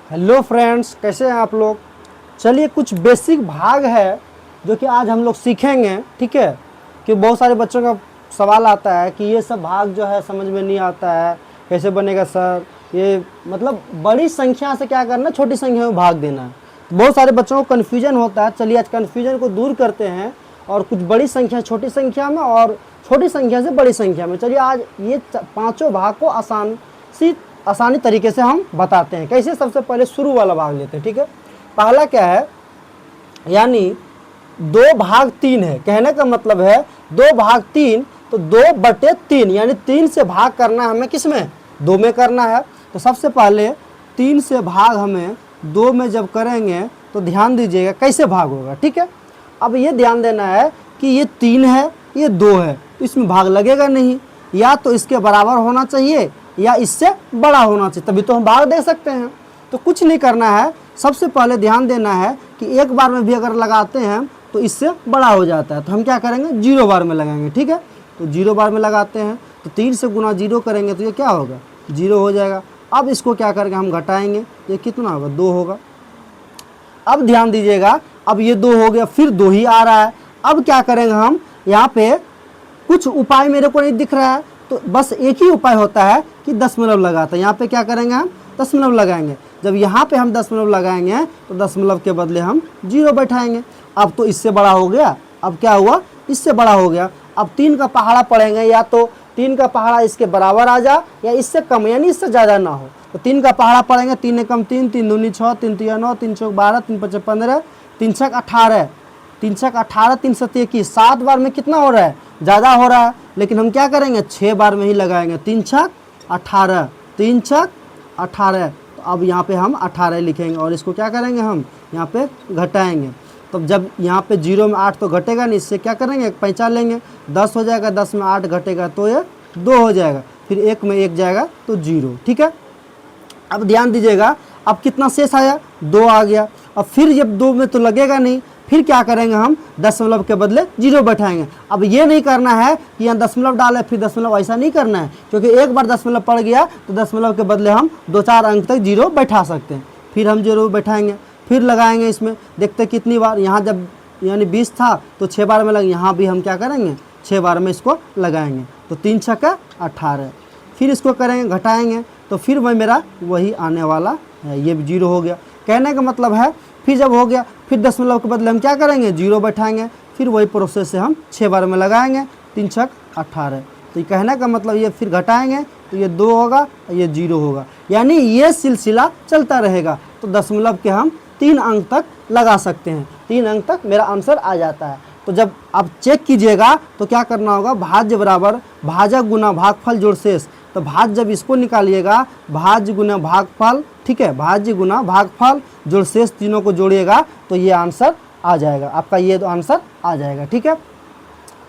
Hello friends, कैसे हैं आप लोग। चलिए कुछ बेसिक भाग है जो कि आज हम लोग सीखेंगे। ठीक है, कि बहुत सारे बच्चों का सवाल आता है कि ये सब भाग जो है समझ में नहीं आता है, कैसे बनेगा सर। ये मतलब बड़ी संख्या से क्या करना, छोटी संख्या में भाग देना है। तो बहुत सारे बच्चों को कन्फ्यूजन होता है। चलिए आज कन्फ्यूजन को दूर करते हैं और कुछ बड़ी संख्या छोटी संख्या में और छोटी संख्या से बड़ी संख्या में। चलिए आज ये पाँचों भाग को आसानी तरीके से हम बताते हैं। कैसे, सबसे पहले शुरू वाला भाग लेते हैं। ठीक है, पहला क्या है, यानी 2/3 है। कहने का मतलब है 2/3, तो 2/3 यानी 3 से भाग करना है हमें, किस में, 2 में करना है। तो सबसे पहले 3 से भाग हमें 2 में जब करेंगे तो ध्यान दीजिएगा कैसे भाग होगा। ठीक है, अब ये ध्यान देना है कि ये 3 है, ये 2 है, तो इसमें भाग लगेगा नहीं। या तो इसके बराबर होना चाहिए या इससे बड़ा होना चाहिए, तभी तो हम भाग दे सकते हैं। तो कुछ नहीं करना है, सबसे पहले ध्यान देना है कि एक बार में भी अगर लगाते हैं तो इससे बड़ा हो जाता है। तो हम क्या करेंगे, 0 बार में लगाएंगे। ठीक है, तो 0 बार में लगाते हैं तो 3 से गुना 0 करेंगे तो ये क्या होगा, 0 हो जाएगा। अब इसको क्या करेंगे, हम घटाएंगे, ये कितना होगा, 2 होगा। अब ध्यान दीजिएगा, अब ये 2 हो गया, फिर 2 ही आ रहा है। अब क्या करेंगे हम, यहाँ पे कुछ उपाय मेरे को नहीं दिख रहा है, तो बस एक ही उपाय होता है कि दशमलव लगाते हैं। यहाँ पे क्या करेंगे, हम दशमलव लगाएंगे। जब यहाँ पे हम दशमलव लगाएंगे तो दशमलव के बदले हम 0 बैठाएंगे। अब तो इससे बड़ा हो गया, अब क्या हुआ, इससे बड़ा हो गया। अब 3 का पहाड़ा पढ़ेंगे, या तो 3 का पहाड़ा इसके बराबर आ जा या इससे कम, यानी इससे ज़्यादा ना हो। तो 3 का पहाड़ा पढ़ेंगे, 3 कम 3, 3 दूनी 6, 3 तिया 9, 3 चौक 12, 3 पचे 15, 3 छक 18, 3 छक 18, 3 सत्ते 21। 7 बार में कितना हो रहा है, ज़्यादा हो रहा है, लेकिन हम क्या करेंगे, 6 बार में ही लगाएंगे। 3 छक 18, 3 छक 18। तो अब यहाँ पे हम 18 लिखेंगे और इसको क्या करेंगे, हम यहाँ पे घटाएंगे। तो जब यहाँ पे 0 में 8 तो घटेगा नहीं, इससे क्या करेंगे, एक पैंचा लेंगे, 10 हो जाएगा, 10 में 8 घटेगा तो ये 2 हो जाएगा, फिर 1 में 1 जाएगा तो 0। ठीक है, अब ध्यान दीजिएगा, अब कितना शेष आया, 2 आ गया। अब फिर जब 2 में तो लगेगा नहीं, फिर क्या करेंगे, हम दशमलव के बदले 0 बैठाएंगे। अब ये नहीं करना है कि यहाँ दशमलव डाले फिर दशमलव, ऐसा नहीं करना है, क्योंकि एक बार दशमलव पड़ गया तो दशमलव के बदले हम 2-4 अंक तक 0 बैठा सकते हैं। फिर हम 0 बैठाएंगे, फिर लगाएंगे इसमें, देखते कितनी बार, यहाँ जब यानी 20 था तो 6 बार में लगे, यहाँ भी हम क्या करेंगे, 6 बार में इसको लगाएंगे। तो 3 छक्का 18, फिर इसको करेंगे, घटाएंगे, तो फिर वह मेरा वही आने वाला है, ये भी 0 हो गया। कहने का मतलब है, फिर जब हो गया, फिर दशमलव के बदले हम क्या करेंगे, 0 बैठाएंगे, फिर वही प्रोसेस से हम 6 बार में लगाएंगे, 3 छक 18। तो ये कहने का मतलब, ये फिर घटाएंगे तो ये 2 होगा, ये 0 होगा, यानी ये सिलसिला चलता रहेगा। तो दशमलव के हम 3 अंक तक लगा सकते हैं, 3 अंक तक मेरा आंसर आ जाता है। तो जब आप चेक कीजिएगा तो क्या करना होगा, भाज्य बराबर भाजक गुना भागफल जोड़ शेष। तो भाज्य जब इसको निकालिएगा, भाज्य गुना भागफल, ठीक है, भाज्य गुना भागफल जोड़ शेष, तीनों को जोड़िएगा तो ये आंसर आ जाएगा आपका, ये तो आंसर आ जाएगा। ठीक है,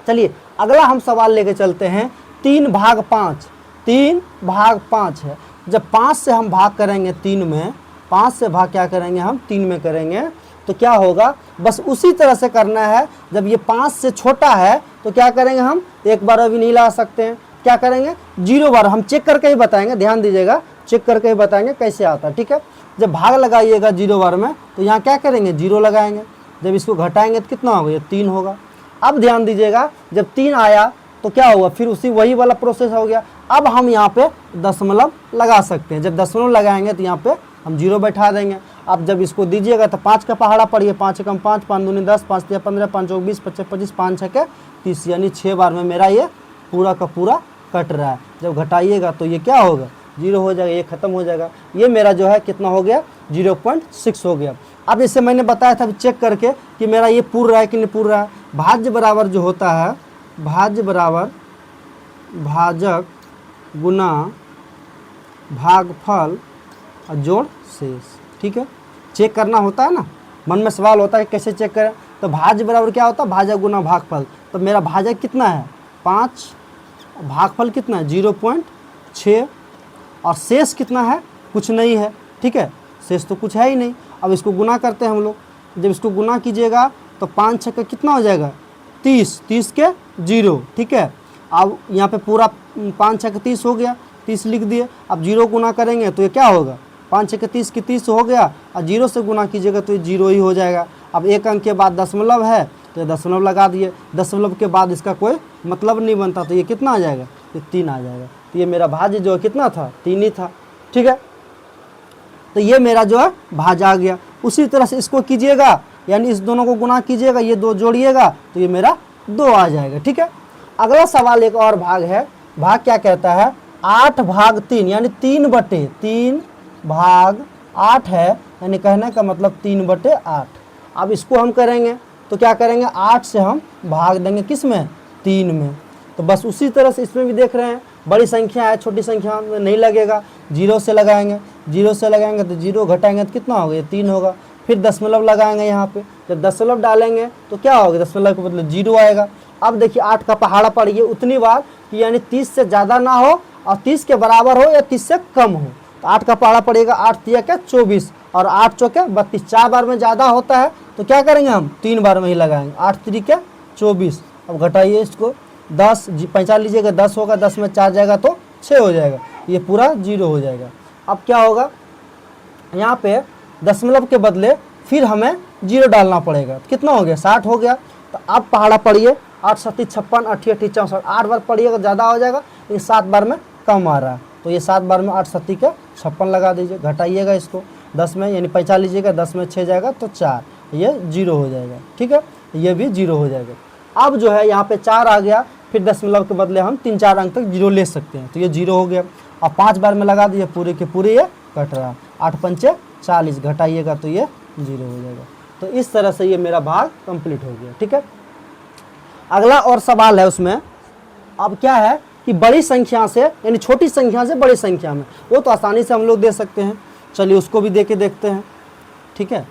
चलिए अगला हम सवाल लेके चलते हैं। 3/5, 3/5 है। जब 5 से हम भाग करेंगे 3 में, 5 से भाग क्या करेंगे, हम 3 में करेंगे, तो क्या होगा, बस उसी तरह से करना है। जब ये 5 से छोटा है तो क्या करेंगे, हम एक बार अभी नहीं ला सकते हैं, क्या करेंगे, 0 बार। हम चेक करके ही बताएंगे, ध्यान दीजिएगा, चेक करके ही बताएंगे कैसे आता है। ठीक है, जब भाग लगाइएगा 0 बार में तो यहाँ क्या करेंगे, 0 लगाएंगे। जब इसको घटाएंगे तो कितना होगा, ये 3 होगा। अब ध्यान दीजिएगा, जब 3 आया तो क्या हुआ, फिर उसी वही वाला प्रोसेस हो गया। अब हम यहाँ पे दशमलव लगा सकते हैं। जब दशमलव लगाएंगे तो यहाँ पे हम 0 बैठा देंगे। अब जब इसको दीजिएगा तो 5 का पहाड़ा पड़िए, 5 कम 5, 5 दूनी 10, 5 तिया 15, 5 चौक 20, 25 25, 5 छक्के 30, यानी 6 बार में मेरा ये पूरा का पूरा कट रहा है। जब घटाइएगा तो ये क्या होगा, 0 हो जाएगा, ये खत्म हो जाएगा। ये मेरा जो है कितना हो गया, 0.6 हो गया। अब जैसे मैंने बताया था चेक करके कि मेरा ये पूर्ण रहा है कि नहीं पूर्ण रहा है। भाज्य बराबर जो होता है, भाज्य बराबर भाजक गुना भागफल और जोड़ शेष। ठीक है, चेक करना होता है ना, मन में सवाल होता है कैसे चेक करें। तो भाज्य बराबर क्या होता है, भाजक गुना भागफल। तो मेरा भाजक कितना है, 5, भागफल कितना है, 0.6, और शेष कितना है, कुछ नहीं है। ठीक है, शेष तो कुछ है ही नहीं। अब इसको गुना करते हैं हम लोग। जब इसको गुना कीजिएगा तो 5 छक्के कितना हो जाएगा, 30, 30 के 0। ठीक है, अब यहाँ पे पूरा 5 छक्के 30 हो गया, 30 लिख दिए। अब 0 गुना करेंगे तो ये क्या होगा, 5 6 30 की 30 हो गया, और 0 से गुना कीजिएगा तो ये 0 ही हो जाएगा। अब एक अंक के बाद दशमलव है तो ये दशमलव लगा दिए, दशमलव के बाद इसका कोई मतलब नहीं बनता, तो ये कितना आ जाएगा, ये 3 आ जाएगा। तो ये मेरा भाज्य जो है कितना था, 3 ही था, ठीक है। तो ये मेरा जो है भाज्य आ गया। उसी तरह से इसको कीजिएगा, यानी इस दोनों को गुना कीजिएगा, ये 2 जोड़िएगा तो ये मेरा 2 आ जाएगा, ठीक है। अगला सवाल एक और भाग है, भाग क्या कहता है, 8 भाग 3 यानी 3/3 भाग 8 है, यानी कहने का मतलब 3/8। अब इसको हम करेंगे तो क्या करेंगे, 8 से हम भाग देंगे किस में, 3 में। तो बस उसी तरह से इसमें भी देख रहे हैं, बड़ी संख्या है, छोटी संख्या में नहीं लगेगा, 0 से लगाएंगे, 0 से लगाएंगे तो 0 घटाएंगे तो कितना होगा, ये 3 होगा। फिर दशमलव लगाएंगे यहाँ पे, जब दशमलव डालेंगे तो क्या होगा, दशमलव के बदले 0 आएगा। अब देखिए 8 का पहाड़ा पड़िए उतनी बार कि यानी 30 से ज़्यादा ना हो और 30 के बराबर हो या 30 से कम हो। तो 8 का पहाड़ा पड़ेगा, 8 तिया क्या 24 और 8 चौके 32, 4 बार में ज़्यादा होता है तो क्या करेंगे हम 3 बार में ही लगाएंगे, 8 तिरिक 24। अब घटाइए इसको, 10 पैंचा लीजिएगा, 10 होगा, 10 में 4 जाएगा तो 6 हो जाएगा, ये पूरा 0 हो जाएगा। अब क्या होगा, यहाँ पे दशमलव के बदले फिर हमें 0 डालना पड़ेगा, कितना हो गया, 60 हो गया। तो अब पहाड़ा पढ़िए, 8 7 56, 8 8 64, 8 बार पढ़िएगा ज़्यादा हो जाएगा, लेकिन 7 बार में कम आ रहा है, तो ये 7 बार में 8 7 के 56 लगा दीजिए। घटाइएगा इसको 10 में, यानी पैंचा लीजिएगा, 10 में 6 जाएगा तो 4, ये 0 हो जाएगा, ठीक है, ये भी 0 हो जाएगा। अब जो है यहाँ पे 4 आ गया, फिर दशमलव के बदले हम 3 4 अंक तक 0 ले सकते हैं, तो ये 0 हो गया। अब 5 बार में लगा दीजिए, पूरे के पूरे ये कट रहा, 8 पंचे 40, घटाइएगा तो ये 0 हो जाएगा। तो इस तरह से ये मेरा भाग कंप्लीट हो गया, ठीक है। अगला और सवाल है उसमें, अब क्या है कि बड़ी संख्या से यानी छोटी संख्या से बड़ी संख्या में, वो तो आसानी से हम लोग दे सकते हैं, चलिए उसको भी दे के देखते हैं, ठीक है।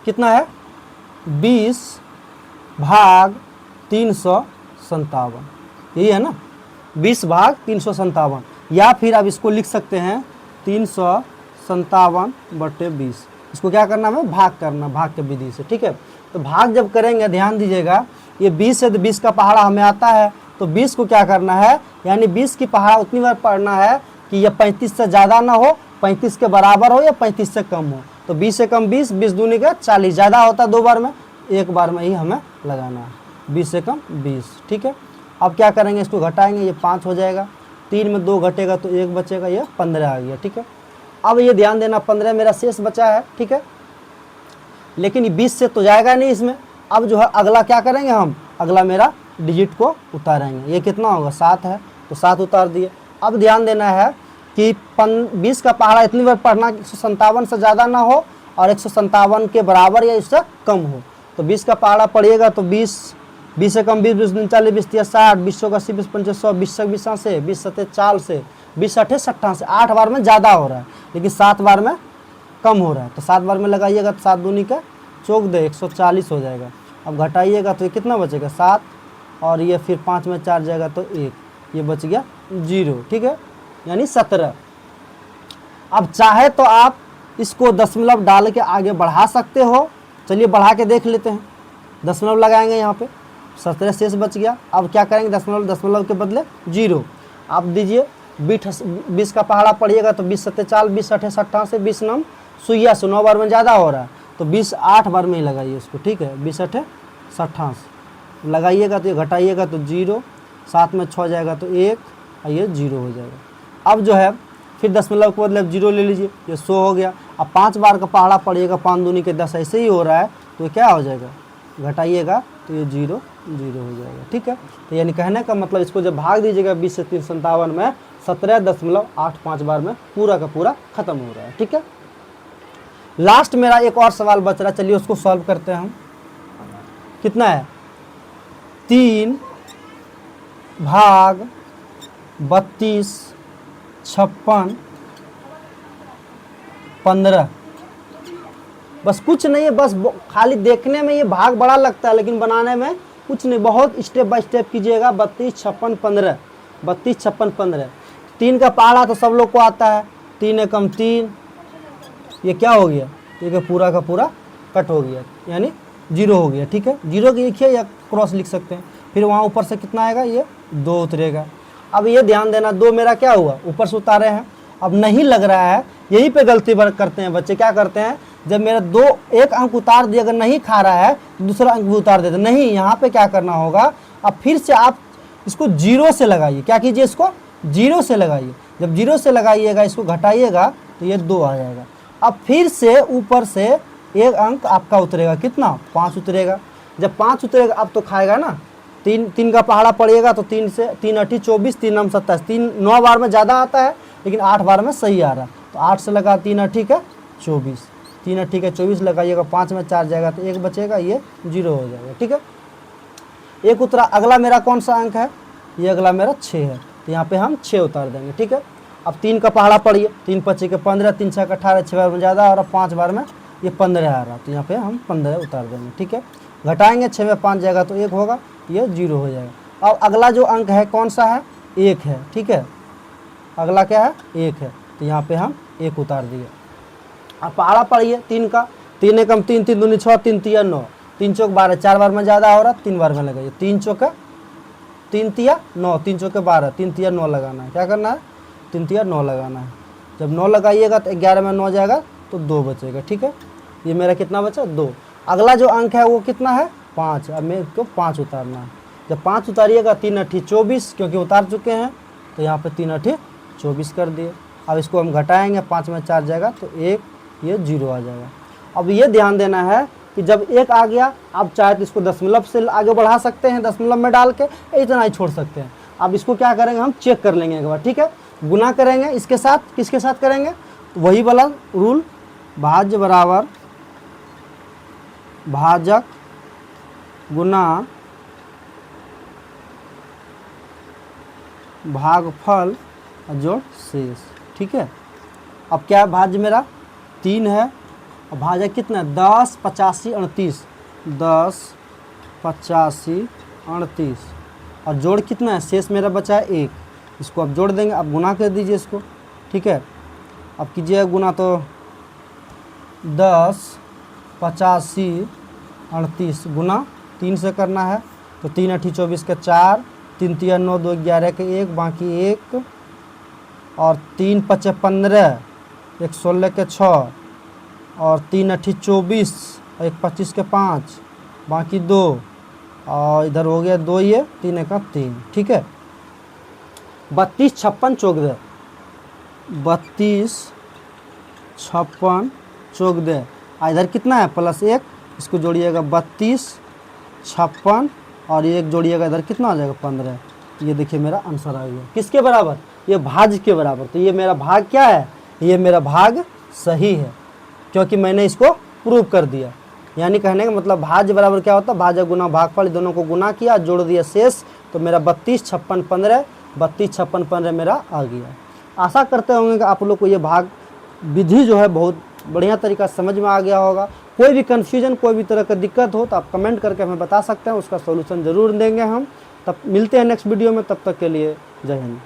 कितना है, 20 भाग 357, यही है ना, 20 भाग 357, या फिर आप इसको लिख सकते हैं 357/20। इसको क्या करना है, भाग करना, भाग के विधि से, ठीक है। तो भाग जब करेंगे ध्यान दीजिएगा, ये 20 है तो 20 का पहाड़ा हमें आता है, तो 20 को क्या करना है, यानी 20 की पहाड़ा उतनी बार पढ़ना है कि यह 35 से ज़्यादा ना हो, 35 के बराबर हो या 35 से कम हो। तो 20 से कम 20, 20 दूनी का 40, ज़्यादा होता है 2 बार में, 1 बार में ही हमें लगाना है, 20 से कम 20, ठीक है। अब क्या करेंगे, इसको घटाएंगे, ये 5 हो जाएगा, 3 में 2 घटेगा तो 1 बचेगा, ये 15 आ गया, ठीक है। अब ये ध्यान देना 15 मेरा शेष बचा है, ठीक है, लेकिन ये 20 से तो जाएगा नहीं इसमें। अब जो है अगला क्या करेंगे हम, अगला मेरा डिजिट को उतारेंगे, ये कितना होगा, 7 है तो 7 उतार दिए। अब ध्यान देना है कि 20 का पहाड़ा इतनी बार पढ़ना कि 157 से ज़्यादा ना हो और 157 के बराबर या इससे कम हो। तो 20 का पहाड़ा पढ़िएगा तो 20 से कम 20, 20 40, 20 30 60, 20 80, 20 50 100, 20 20 से, 20 7 4 से, 20 8 60 से, 8 बार में ज़्यादा हो रहा है लेकिन 7 बार में कम हो रहा है। तो 7 बार में लगाइएगा तो 7 दूनी का चौक दे 140 हो जाएगा। अब घटाइएगा तो ये कितना बचेगा, 7, और ये फिर 5 में 4 जाएगा तो 1, ये बच गया 0, ठीक है, यानी 17। अब चाहे तो आप इसको दशमलव डाल के आगे बढ़ा सकते हो, चलिए बढ़ा के देख लेते हैं। दशमलव लगाएंगे यहाँ पे, 17 शेष बच गया। अब क्या करेंगे, दशमलव के बदले 0 आप दीजिए। 20 का पहाड़ा पढ़िएगा तो 20 7 4, 20 8 58, 20 9 सुइया से 9 बार में ज़्यादा हो रहा है तो 20 8 बार में ही लगाइए उसको, ठीक है। 20 8 58 लगाइएगा तो ये घटाइएगा तो 0, 7 में 6 जाएगा तो 1 और ये 0 हो जाएगा। अब जो है फिर दशमलव के बदले 0 ले लीजिए, ये 100 हो गया। अब 5 बार का पहाड़ा पड़िएगा, 5 दूनी के 10 ऐसे ही हो रहा है तो ये क्या हो जाएगा, घटाइएगा तो ये 0 0 हो जाएगा, ठीक है। तो यानी कहने का मतलब इसको जब भाग दीजिएगा 20 से 357 में 17.85 बार में पूरा का पूरा खत्म हो रहा है, ठीक है। लास्ट मेरा एक और सवाल बच रहा है, चलिए उसको सॉल्व करते हैं हम। कितना है, 3 भाग 32 56 15। बस कुछ नहीं है, बस खाली देखने में ये भाग बड़ा लगता है लेकिन बनाने में कुछ नहीं, बहुत स्टेप बाय स्टेप कीजिएगा। 32 56 15, 32 56 15। 3 का पहाड़ा तो सब लोग को आता है, 3 एकम 3, ये क्या हो गया, ये पूरा का पूरा कट हो गया यानी 0 हो गया, ठीक है। 0 की लिखिए या क्रॉस लिख सकते हैं। फिर वहाँ ऊपर से कितना आएगा, ये 2 उतरेगा। अब ये ध्यान देना, 2 मेरा क्या हुआ, ऊपर से उतारे हैं अब नहीं लग रहा है, यहीं पे गलती करते हैं बच्चे। क्या करते हैं, जब मेरा एक अंक उतार दिया, अगर नहीं खा रहा है तो दूसरा अंक भी उतार देते नहीं। यहाँ पे क्या करना होगा, अब फिर से आप इसको 0 से लगाइए। क्या कीजिए, इसको 0 से लगाइए। जब 0 से लगाइएगा, इसको घटाइएगा तो ये 2 आ जाएगा। अब फिर से ऊपर से एक अंक आपका उतरेगा, कितना, 5 उतरेगा। जब 5 उतरेगा अब तो खाएगा ना, 3 का पहाड़ा पड़ेगा तो 3 से 3 8 24, 3 9 27, 3 9 बार में ज़्यादा आता है लेकिन 8 बार में सही आ रहा है। तो 8 से लगा 3 8 का 24, 3 8 का 24 लगाइएगा, 5 में 4 जाएगा तो 1 बचेगा, ये 0 हो जाएगा। ठीक है, एक उतरा। अगला मेरा कौन सा अंक है, ये अगला मेरा 6 है, तो यहाँ पे हम 6 उतार देंगे। ठीक है, अब 3 का पहाड़ा पड़िए, 3 5 के 15, 3 6 का 18, 6 बार में ज़्यादा और 5 बार में ये 15 आ रहा, तो यहाँ पे हम 15 उतार देंगे। ठीक है, घटाएंगे, 6 में 5 जाएगा तो 1 होगा, ये 0 हो जाएगा। अब अगला जो अंक है कौन सा है, 1 है। ठीक है, अगला क्या है, 1 है, तो यहाँ पे हम 1 उतार दिए। अब पहाड़ा पड़िए 3 का, 3 एकम 3, 3 दूनी 6, 3 तिया 9, 3 चौक 12, 4 बार में ज़्यादा हो रहा, 3 बार में लगाइए। 3 चौका 3 तिया 9, 3 चौके 12, 3 तिया 9 लगाना है। क्या करना है, 3 तिया 9 लगाना है। जब 9 लगाइएगा तो 11 में 9 जाएगा तो 2 बचेगा। ठीक है, ये मेरा कितना बचा, 2। अगला जो अंक है वो कितना है, 5। अब मेरे को 5 उतारना है। जब 5 उतारिएगा, 3 8 24, क्योंकि उतार चुके हैं तो यहाँ पे 3 8 24 कर दिए। अब इसको हम घटाएंगे, 5 में 4 जाएगा तो 1, ये 0 आ जाएगा। अब ये ध्यान देना है कि जब 1 आ गया, आप चाहे तो इसको दशमलव से आगे बढ़ा सकते हैं, दशमलव में डाल के इतना ही छोड़ सकते हैं। अब इसको क्या करेंगे, हम चेक कर लेंगे एक बार। ठीक है, गुना करेंगे इसके साथ, किसके साथ करेंगे, तो वही वाला रूल, भाज्य बराबर भाजक गुना भागफल जोड़ शेष। ठीक है, अब क्या है, भाज्य मेरा 3 है और भाजक कितना है, 10 85 38, 10 85 38 और जोड़ कितना है, शेष मेरा बचा है 1। इसको अब जोड़ देंगे, अब गुना कर दीजिए इसको। ठीक है, अब कीजिए गुना, तो 10 85 38 गुना 3 से करना है, तो 3 8 24 के 4, 3 3 9 2 11 के 1, बाकी 1 और 3 5 15, 1 16 के 6 और 3 8 24, 1 25 के 5, बाकी 2 और इधर हो गया 2, ये 3 1 3। ठीक है, 32 56 चौक दे, 32 56 चौक दे, इधर कितना है, +1, इसको जोड़िएगा 32 56 और ये 1 जोड़िएगा, इधर कितना आ जाएगा, 15। ये देखिए मेरा आंसर आ गया, किसके बराबर, ये भाज्य के बराबर। तो ये मेरा भाग क्या है, ये मेरा भाग सही है, क्योंकि मैंने इसको प्रूव कर दिया। यानी कहने का मतलब भाज्य बराबर क्या होता है, भाजक गुना भागफल, दोनों को गुना किया, जोड़ दिया शेष, तो मेरा 32 56 15, 32 56 15 मेरा आ गया। आशा करते होंगे कि आप लोग को ये भाग विधि जो है बहुत बढ़िया तरीका समझ में आ गया होगा। कोई भी कन्फ्यूजन, कोई भी तरह का दिक्कत हो तो आप कमेंट करके हमें बता सकते हैं, उसका सॉल्यूशन ज़रूर देंगे हम। तब मिलते हैं नेक्स्ट वीडियो में, तब तक के लिए जय हिंद।